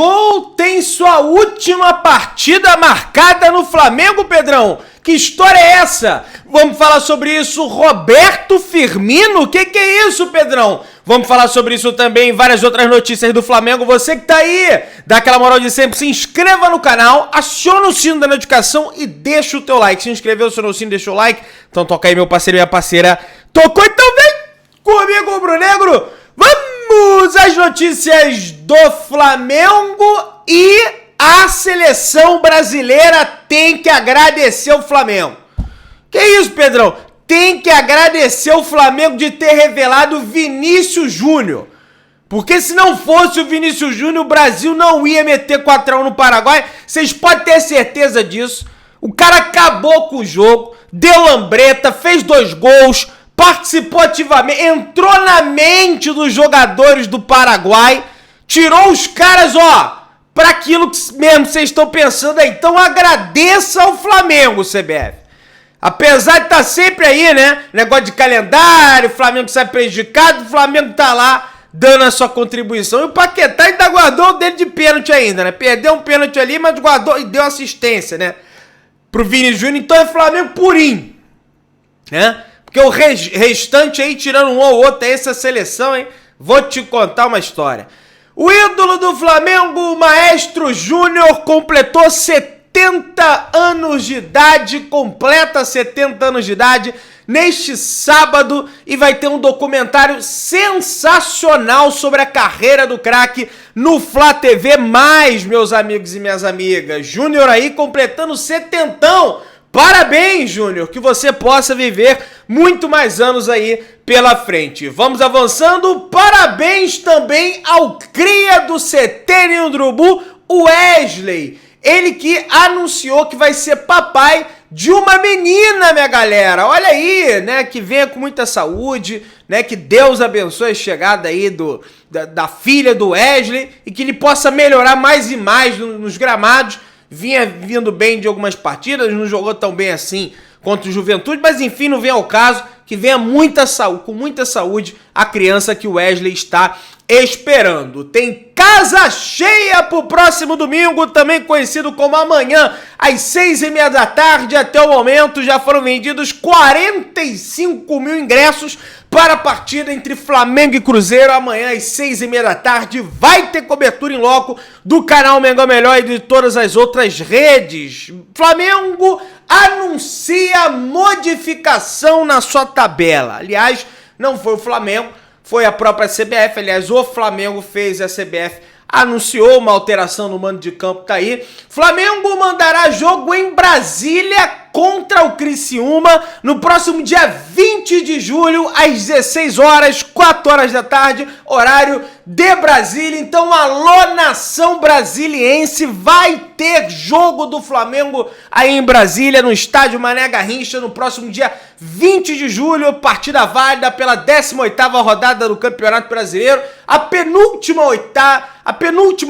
Gabigol tem sua última partida marcada no Flamengo, Pedrão. Que história é essa? Vamos falar sobre isso. Roberto Firmino? Que é isso, Pedrão? Vamos falar sobre isso também e várias outras notícias do Flamengo. Você que tá aí, dá aquela moral de sempre, se inscreva no canal, aciona o sino da notificação e deixa o teu like. Se inscreveu, acionou o sino, deixou o like. Então toca aí, meu parceiro e minha parceira. Tocou, então vem comigo, Rubro-Negro. Vamos às notícias do Flamengo e a seleção brasileira tem que agradecer o Flamengo. Que isso, Pedrão? Tem que agradecer o Flamengo de ter revelado Vinícius Júnior. Porque se não fosse o Vinícius Júnior, o Brasil não ia meter 4x1 no Paraguai. Vocês podem ter certeza disso. O cara acabou com o jogo, deu lambreta, fez 2 gols, participou ativamente, entrou na mente dos jogadores do Paraguai, tirou os caras, para aquilo que mesmo vocês estão pensando aí. Então agradeça ao Flamengo, CBF. Apesar de estar sempre aí, né, negócio de calendário, o Flamengo sai prejudicado, o Flamengo tá lá dando a sua contribuição. E o Paquetá ainda guardou o dedo de pênalti ainda, né? Perdeu um pênalti ali, mas guardou e deu assistência, né? Pro Vini Júnior. Então é Flamengo purinho, né? Porque o restante aí, tirando um ou outro, é essa seleção, hein? Vou te contar uma história. O ídolo do Flamengo, o Maestro Júnior, completou 70 anos de idade, completa 70 anos de idade neste sábado e vai ter um documentário sensacional sobre a carreira do craque no Flá TV+, meus amigos e minhas amigas. Júnior aí completando 70. Parabéns, Júnior, que você possa viver muito mais anos aí pela frente. Vamos avançando. Parabéns também ao cria do CT do Urubu, o Wesley. Ele que anunciou que vai ser papai de uma menina, minha galera. Olha aí, né? Que venha com muita saúde, né? Que Deus abençoe a chegada aí da filha do Wesley e que ele possa melhorar mais e mais nos gramados. Vinha vindo bem de algumas partidas, não jogou tão bem assim contra o Juventude, mas enfim, não vem ao caso. Que venha com muita saúde a criança que o Wesley está esperando. Tem casa cheia pro próximo domingo, também conhecido como amanhã, às 6h30 da tarde. Até o momento já foram vendidos 45 mil ingressos para a partida entre Flamengo e Cruzeiro. Amanhã às 6h30 da tarde vai ter cobertura em loco do canal Mengão Melhor e de todas as outras redes. Flamengo anuncia modificação na sua tabela. Aliás, não foi o Flamengo, foi a própria CBF. Aliás, o Flamengo fez, a CBF anunciou uma alteração no mando de campo, tá aí. Flamengo mandará jogo em Brasília contra o Criciúma no próximo dia 20 de julho, às 16 horas, 4 horas da tarde, horário de Brasília. Então, alô, nação brasiliense, vai ter jogo do Flamengo aí em Brasília, no estádio Mané Garrincha, no próximo dia 20 de julho, partida válida pela 18ª rodada do Campeonato Brasileiro, a penúltima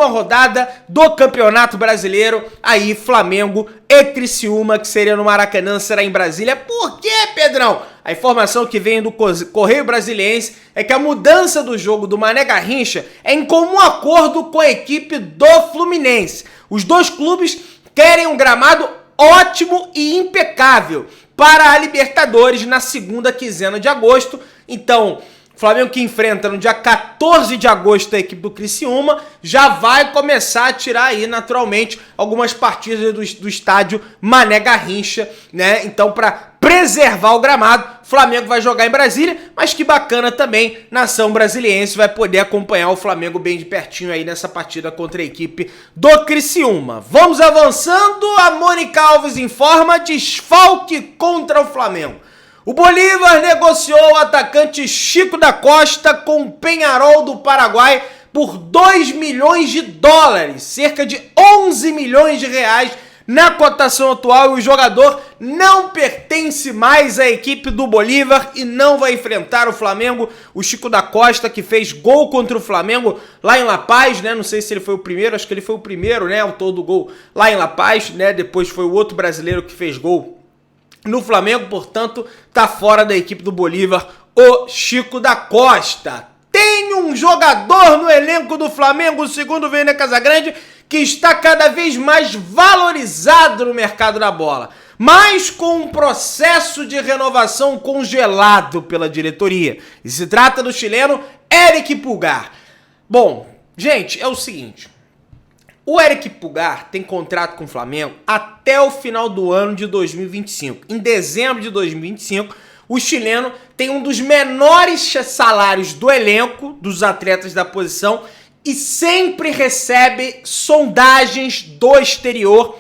rodada do Campeonato Brasileiro, aí Flamengo e Criciúma, que seria no Maracanã, será em Brasília. Por quê, Pedrão? A informação que vem do Correio Brasiliense é que a mudança do jogo do Mané Garrincha é em comum acordo com a equipe do Fluminense. Os dois clubes querem um gramado ótimo e impecável para a Libertadores na segunda quinzena de agosto. Então, Flamengo, que enfrenta no dia 14 de agosto a equipe do Criciúma, já vai começar a tirar aí, naturalmente, algumas partidas do estádio Mané Garrincha, né? Então, para preservar o gramado, o Flamengo vai jogar em Brasília, mas que bacana também, nação brasiliense vai poder acompanhar o Flamengo bem de pertinho aí nessa partida contra a equipe do Criciúma. Vamos avançando, a Mônica Alves informa desfalque contra o Flamengo. O Bolívar negociou o atacante Chico da Costa com o Peñarol do Paraguai por 2 milhões de dólares, cerca de 11 milhões de reais na cotação atual, e o jogador não pertence mais à equipe do Bolívar e não vai enfrentar o Flamengo. O Chico da Costa, que fez gol contra o Flamengo lá em La Paz, né? Não sei se ele foi o primeiro, acho que ele foi o primeiro, né? Autor do gol lá em La Paz, né? Depois foi o outro brasileiro que fez gol no Flamengo, portanto, tá fora da equipe do Bolívar, o Chico da Costa. tem um jogador no elenco do Flamengo, segundo o Vene Casagrande, que está cada vez mais valorizado no mercado da bola, mas com um processo de renovação congelado pela diretoria. E se trata do chileno Eric Pulgar. Bom, gente, é o seguinte, o Eric Pulgar tem contrato com o Flamengo até o final do ano de 2025. Em dezembro de 2025, o chileno tem um dos menores salários do elenco, dos atletas da posição, e sempre recebe sondagens do exterior.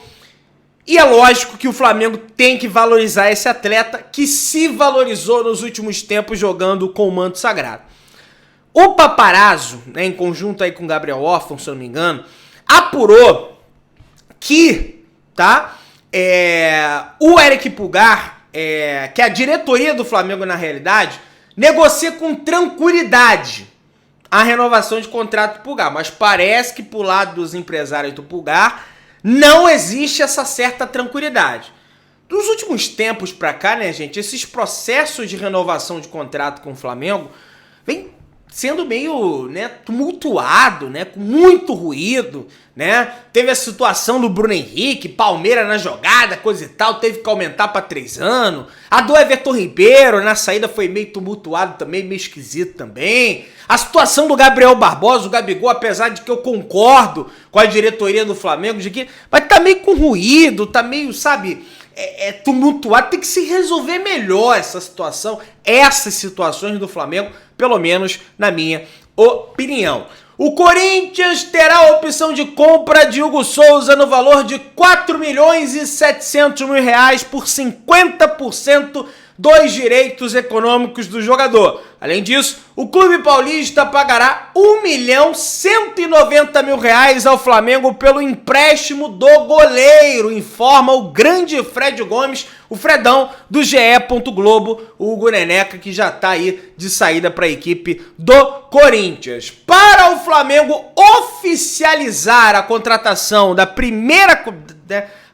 E é lógico que o Flamengo tem que valorizar esse atleta que se valorizou nos últimos tempos jogando com o manto sagrado. O Paparazzo, né, em conjunto aí com o Gabriel Orffan, se eu não me engano, apurou que o Eric Pulgar, que a diretoria do Flamengo, na realidade, negocia com tranquilidade a renovação de contrato do Pulgar. Mas parece que pro lado dos empresários do Pulgar não existe essa certa tranquilidade. Dos últimos tempos pra cá, né, gente, esses processos de renovação de contrato com o Flamengo vem sendo meio, né, tumultuado, né, com muito ruído, né? Teve a situação do Bruno Henrique, Palmeiras na jogada, coisa e tal, teve que aumentar para 3 anos. A do Everton Ribeiro na saída foi meio tumultuado também, meio esquisito também. A situação do Gabriel Barbosa, o Gabigol, apesar de que eu concordo com a diretoria do Flamengo, de que mas tá meio com ruído, tá meio, sabe, tumultuado, tem que se resolver melhor essa situação, essas situações do Flamengo, pelo menos na minha opinião. O Corinthians terá a opção de compra de Hugo Souza no valor de 4.700.000 reais por 50% dos direitos econômicos do jogador. Além disso, o clube paulista pagará 1.190.000 reais ao Flamengo pelo empréstimo do goleiro, informa o grande Fred Gomes, o Fredão do GE. Globo, o Hugo Neneca, que já está aí de saída para a equipe do Corinthians. Para o Flamengo oficializar a contratação da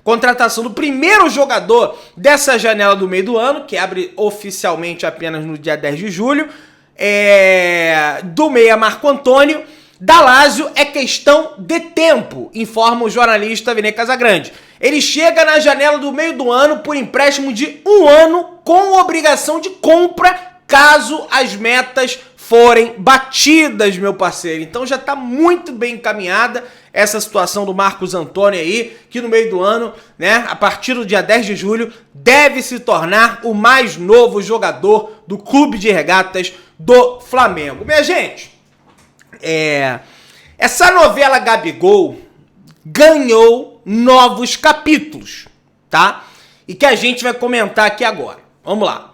contratação do primeiro jogador dessa janela do meio do ano, que abre oficialmente apenas no dia 10 de julho, do meia Marco Antônio, da Lazio, é questão de tempo, informa o jornalista Vene Casagrande. Ele chega na janela do meio do ano por empréstimo de 1 ano com obrigação de compra caso as metas forem batidas, meu parceiro. Então já está muito bem encaminhada essa situação do Marcos Antônio aí, que no meio do ano, né, a partir do dia 10 de julho, deve se tornar o mais novo jogador do Clube de Regatas do Flamengo. Minha gente, essa novela Gabigol ganhou novos capítulos, tá? E que a gente vai comentar aqui agora. Vamos lá.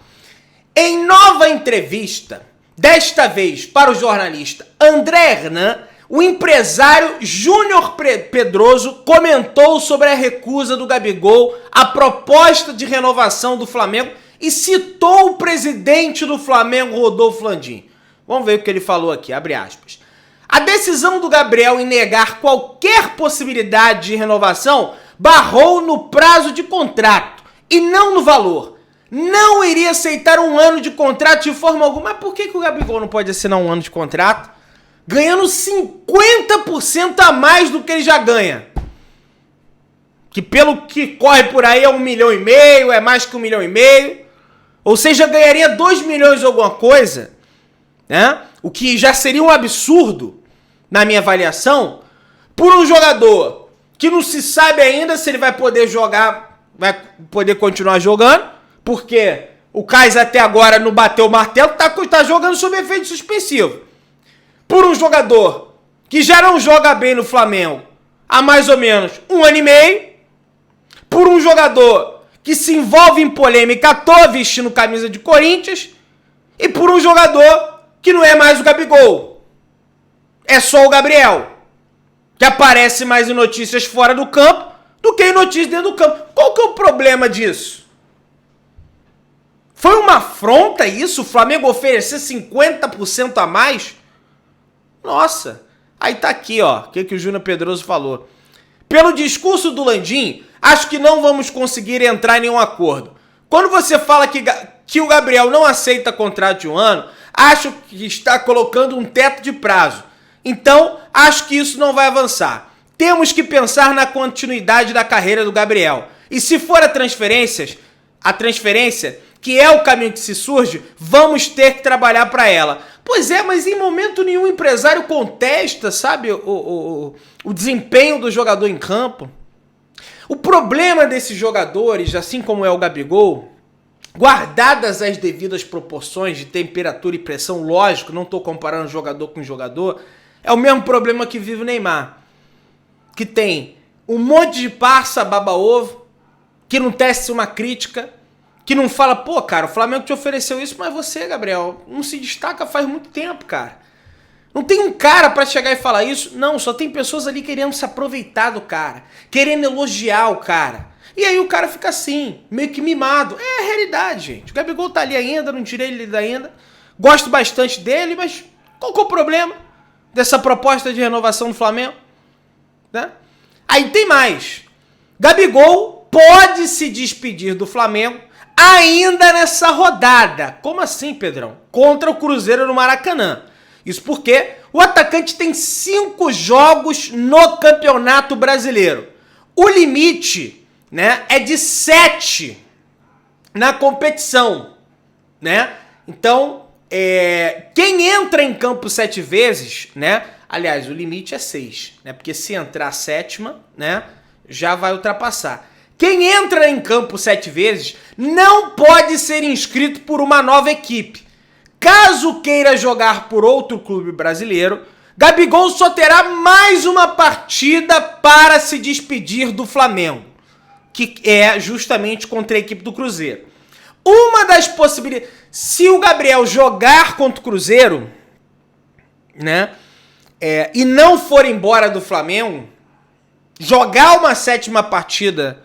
Em nova entrevista, desta vez para o jornalista André Hernan, o empresário Júnior Pedroso comentou sobre a recusa do Gabigol à proposta de renovação do Flamengo e citou o presidente do Flamengo, Rodolfo Landim. Vamos ver o que ele falou aqui, abre aspas. A decisão do Gabriel em negar qualquer possibilidade de renovação barrou no prazo de contrato e não no valor. Não iria aceitar 1 ano de contrato de forma alguma. Mas por que o Gabigol não pode assinar 1 ano de contrato? Ganhando 50% a mais do que ele já ganha. Que pelo que corre por aí é 1,5 milhão, é mais que 1,5 milhão. Ou seja, ganharia 2 milhões ou alguma coisa, né? O que já seria um absurdo, na minha avaliação, por um jogador que não se sabe ainda se ele vai poder jogar, vai poder continuar jogando, porque o Kais até agora não bateu o martelo, tá jogando sob efeito suspensivo. Por um jogador que já não joga bem no Flamengo há mais ou menos 1 ano e meio, por um jogador que se envolve em polêmica à toa vestindo camisa de Corinthians, e por um jogador que não é mais o Gabigol. É só o Gabriel, que aparece mais em notícias fora do campo do que em notícias dentro do campo. Qual que é o problema disso? Foi uma afronta isso? O Flamengo oferecer 50% a mais? Nossa, aí tá aqui, ó, o que o Júnior Pedroso falou. Pelo discurso do Landim, acho que não vamos conseguir entrar em nenhum acordo. Quando você fala que que o Gabriel não aceita contrato de um ano, acho que está colocando um teto de prazo. Então, acho que isso não vai avançar. Temos que pensar na continuidade da carreira do Gabriel. E se for a transferência, que é o caminho que se surge, vamos ter que trabalhar para ela. Pois é, mas em momento nenhum o empresário contesta, sabe, o desempenho do jogador em campo. O problema desses jogadores, assim como é o Gabigol, guardadas as devidas proporções de temperatura e pressão, lógico, não estou comparando jogador com jogador, é o mesmo problema que vive o Neymar, que tem um monte de parça baba-ovo, que não tece uma crítica, que não fala, pô, cara, o Flamengo te ofereceu isso, mas você, Gabriel, não se destaca faz muito tempo, cara. Não tem um cara pra chegar e falar isso. Não, só tem pessoas ali querendo se aproveitar do cara, querendo elogiar o cara. E aí o cara fica assim, meio que mimado. É a realidade, gente. O Gabigol tá ali ainda, não tirei ele ainda. Gosto bastante dele, mas qual que é o problema dessa proposta de renovação do Flamengo? Né? Aí tem mais. Gabigol pode se despedir do Flamengo ainda nessa rodada. Como assim, Pedrão? Contra o Cruzeiro no Maracanã. Isso porque o atacante tem 5 jogos no Campeonato Brasileiro. O limite, né, é de 7 na competição, né? Então, quem entra em campo 7 vezes, né? Aliás, o limite é 6, né? Porque se entrar a 7ª, né, já vai ultrapassar. Quem entra em campo 7 vezes não pode ser inscrito por uma nova equipe. Caso queira jogar por outro clube brasileiro, Gabigol só terá mais uma partida para se despedir do Flamengo, que é justamente contra a equipe do Cruzeiro. Uma das possibilidades, se o Gabriel jogar contra o Cruzeiro, né, e não for embora do Flamengo, jogar uma 7ª partida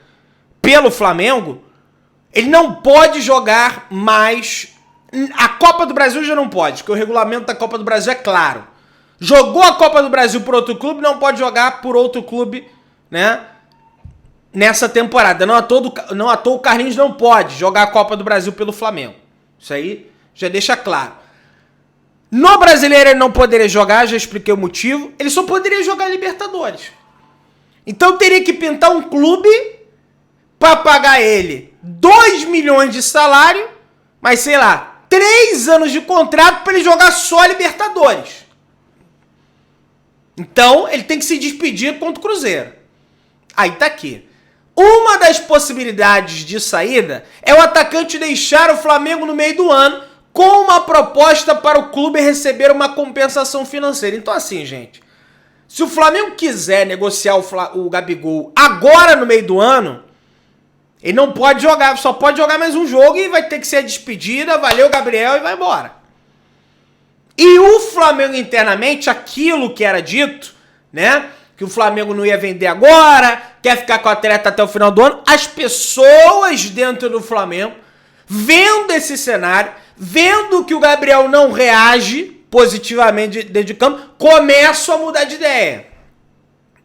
pelo Flamengo, ele não pode jogar mais. A Copa do Brasil já não pode, porque o regulamento da Copa do Brasil é claro. Jogou a Copa do Brasil por outro clube, não pode jogar por outro clube, né, nessa temporada. Não à toa o Carlinhos não pode jogar a Copa do Brasil pelo Flamengo. Isso aí já deixa claro. No Brasileiro ele não poderia jogar, já expliquei o motivo. Ele só poderia jogar Libertadores. Então teria que pintar um clube para pagar ele 2 milhões de salário, mas sei lá, 3 anos de contrato para ele jogar só Libertadores. Então, ele tem que se despedir contra o Cruzeiro. Aí tá aqui. Uma das possibilidades de saída é o atacante deixar o Flamengo no meio do ano com uma proposta para o clube receber uma compensação financeira. Então assim, gente, se o Flamengo quiser negociar o Gabigol agora no meio do ano, ele não pode jogar, só pode jogar mais um jogo e vai ter que ser a despedida, valeu Gabriel e vai embora. E o Flamengo internamente, aquilo que era dito, né, que o Flamengo não ia vender agora, quer ficar com o atleta até o final do ano, as pessoas dentro do Flamengo, vendo esse cenário, vendo que o Gabriel não reage positivamente dentro de campo, começam a mudar de ideia.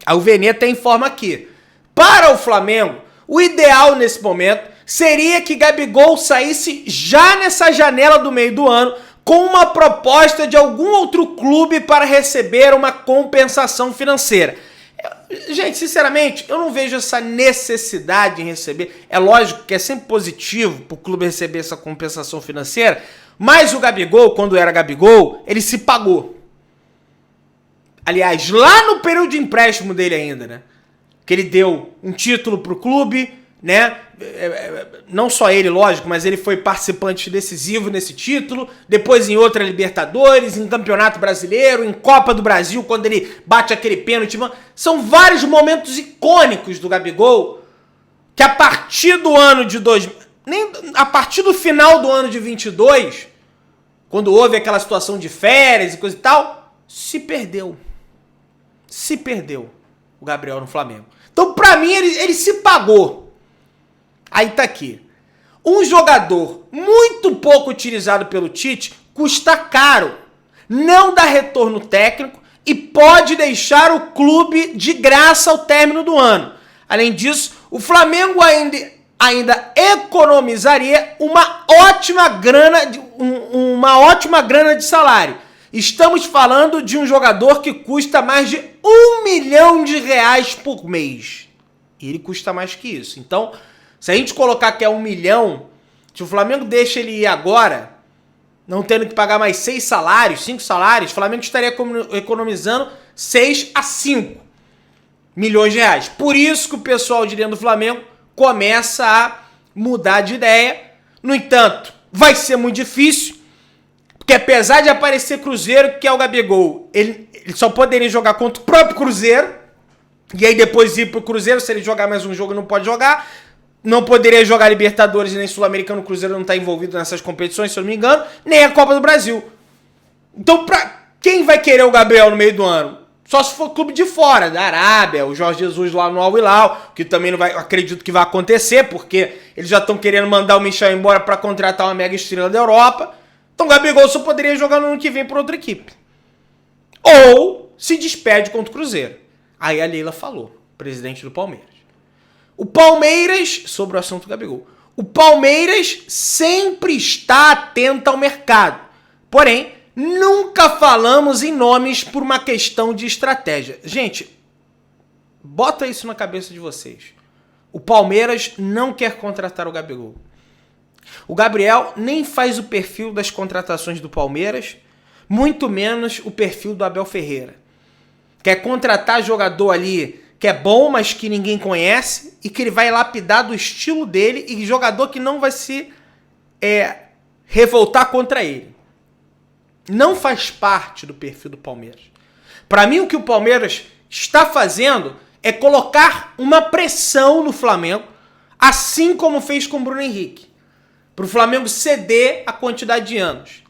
Aí o Veneta informa aqui, para o Flamengo, o ideal nesse momento seria que Gabigol saísse já nessa janela do meio do ano com uma proposta de algum outro clube para receber uma compensação financeira. Gente, sinceramente, eu não vejo essa necessidade em receber. É lógico que é sempre positivo para o clube receber essa compensação financeira, mas o Gabigol, quando era Gabigol, ele se pagou. Aliás, lá no período de empréstimo dele ainda, né? Que ele deu um título pro clube, né? Não só ele, lógico, mas ele foi participante decisivo nesse título, depois em outra Libertadores, em Campeonato Brasileiro, em Copa do Brasil, quando ele bate aquele pênalti. São vários momentos icônicos do Gabigol, que a partir do ano de a partir do final do ano de 22, quando houve aquela situação de férias e coisa e tal, se perdeu. Se perdeu o Gabriel no Flamengo. Então, pra mim, ele se pagou. Aí tá aqui. Um jogador muito pouco utilizado pelo Tite custa caro, não dá retorno técnico e pode deixar o clube de graça ao término do ano. Além disso, o Flamengo ainda economizaria uma ótima grana de salário. Estamos falando de um jogador que custa mais de R$1 milhão por mês. E ele custa mais que isso. Então, se a gente colocar que é 1 milhão, se o Flamengo deixa ele ir agora, não tendo que pagar mais 5 salários, o Flamengo estaria economizando 6 a 5 milhões de reais. Por isso que o pessoal de dentro do Flamengo começa a mudar de ideia. No entanto, vai ser muito difícil, porque apesar de aparecer Cruzeiro, que é o Gabigol, ele só poderia jogar contra o próprio Cruzeiro, e aí depois ir pro Cruzeiro, se ele jogar mais um jogo não pode jogar, não poderia jogar Libertadores nem Sul-Americano, o Cruzeiro não está envolvido nessas competições, se eu não me engano, nem a Copa do Brasil. Então, quem vai querer o Gabriel no meio do ano? Só se for clube de fora, da Arábia, o Jorge Jesus lá no Al Hilal, que também não vai, acredito que vai acontecer, porque eles já estão querendo mandar o Michel embora para contratar uma mega estrela da Europa. Então o Gabigol só poderia jogar no ano que vem por outra equipe. Ou se despede contra o Cruzeiro. Aí a Leila falou, presidente do Palmeiras. O Palmeiras, sobre o assunto do Gabigol, o Palmeiras sempre está atento ao mercado. Porém, nunca falamos em nomes por uma questão de estratégia. Gente, bota isso na cabeça de vocês. O Palmeiras não quer contratar o Gabigol. O Gabriel nem faz o perfil das contratações do Palmeiras, muito menos o perfil do Abel Ferreira. Quer contratar jogador ali que é bom, mas que ninguém conhece, e que ele vai lapidar do estilo dele, e jogador que não vai se revoltar contra ele. Não faz parte do perfil do Palmeiras. Para mim, o que o Palmeiras está fazendo é colocar uma pressão no Flamengo, assim como fez com o Bruno Henrique, para o Flamengo ceder a quantidade de anos.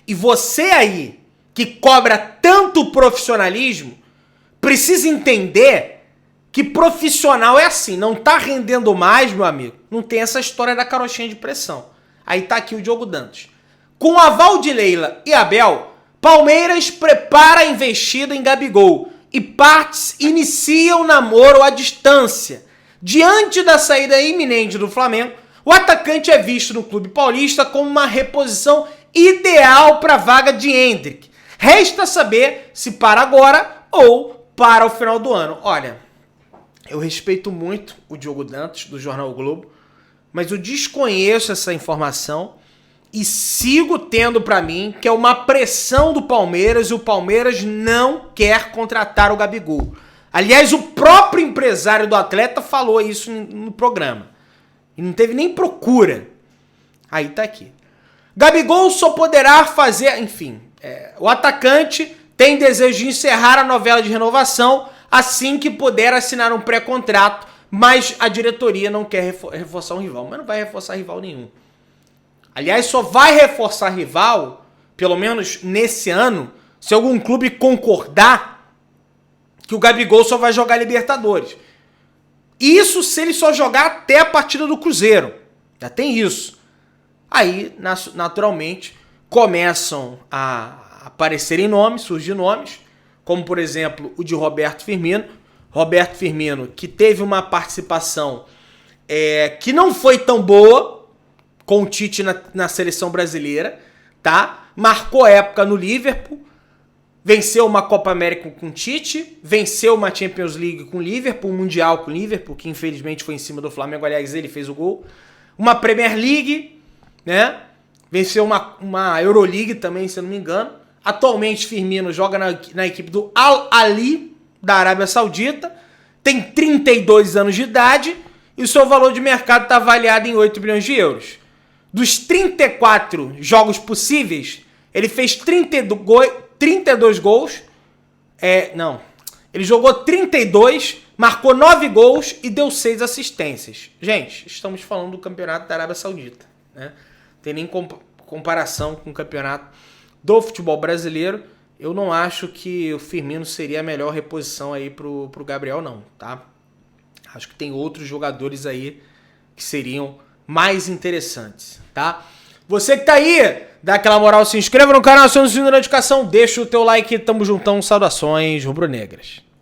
E você aí, que cobra tanto profissionalismo, precisa entender que profissional é assim. Não tá rendendo mais, meu amigo. Não tem essa história da carochinha de pressão. Aí tá aqui o Diogo Dantas. Com o aval de Leila e Abel, Palmeiras prepara a investida em Gabigol e partes iniciam o namoro à distância. Diante da saída iminente do Flamengo, o atacante é visto no clube paulista como uma reposição ideal para a vaga de Endrick. Resta saber se para agora ou para o final do ano. Olha, eu respeito muito o Diogo Dantas, do Jornal o Globo, mas eu desconheço essa informação e sigo tendo para mim que é uma pressão do Palmeiras e o Palmeiras não quer contratar o Gabigol. Aliás, o próprio empresário do atleta falou isso no programa. E não teve nem procura. Aí tá aqui. Gabigol só poderá fazer... Enfim, o atacante tem desejo de encerrar a novela de renovação assim que puder assinar um pré-contrato, mas a diretoria não quer reforçar um rival. Mas não vai reforçar rival nenhum. Aliás, só vai reforçar rival, pelo menos nesse ano, se algum clube concordar que o Gabigol só vai jogar Libertadores. Isso se ele só jogar até a partida do Cruzeiro. Já tem isso. Aí, naturalmente, começam a aparecerem nomes, surgir nomes, como, por exemplo, o de Roberto Firmino. Roberto Firmino, que teve uma participação que não foi tão boa com o Tite na seleção brasileira, tá? Marcou época no Liverpool, venceu uma Copa América com o Tite, venceu uma Champions League com o Liverpool, um Mundial com o Liverpool, que infelizmente foi em cima do Flamengo, aliás, ele fez o gol. Uma Premier League, né? Venceu uma Euroleague também, se eu não me engano. Atualmente, Firmino joga na equipe do Al Ahly, da Arábia Saudita, tem 32 anos de idade e o seu valor de mercado está avaliado em 8 milhões de euros. Dos 34 jogos possíveis, ele fez 32 gols. Ele jogou 32, marcou 9 gols e deu 6 assistências. Gente, estamos falando do campeonato da Arábia Saudita, né? Não tem nem comparação com o campeonato do futebol brasileiro. Eu não acho que o Firmino seria a melhor reposição aí pro Gabriel, não, tá? Acho que tem outros jogadores aí que seriam mais interessantes, tá? Você que tá aí, dá aquela moral, se inscreva no canal, acione o sininho da notificação, deixa o teu like, tamo juntão, saudações rubro-negras.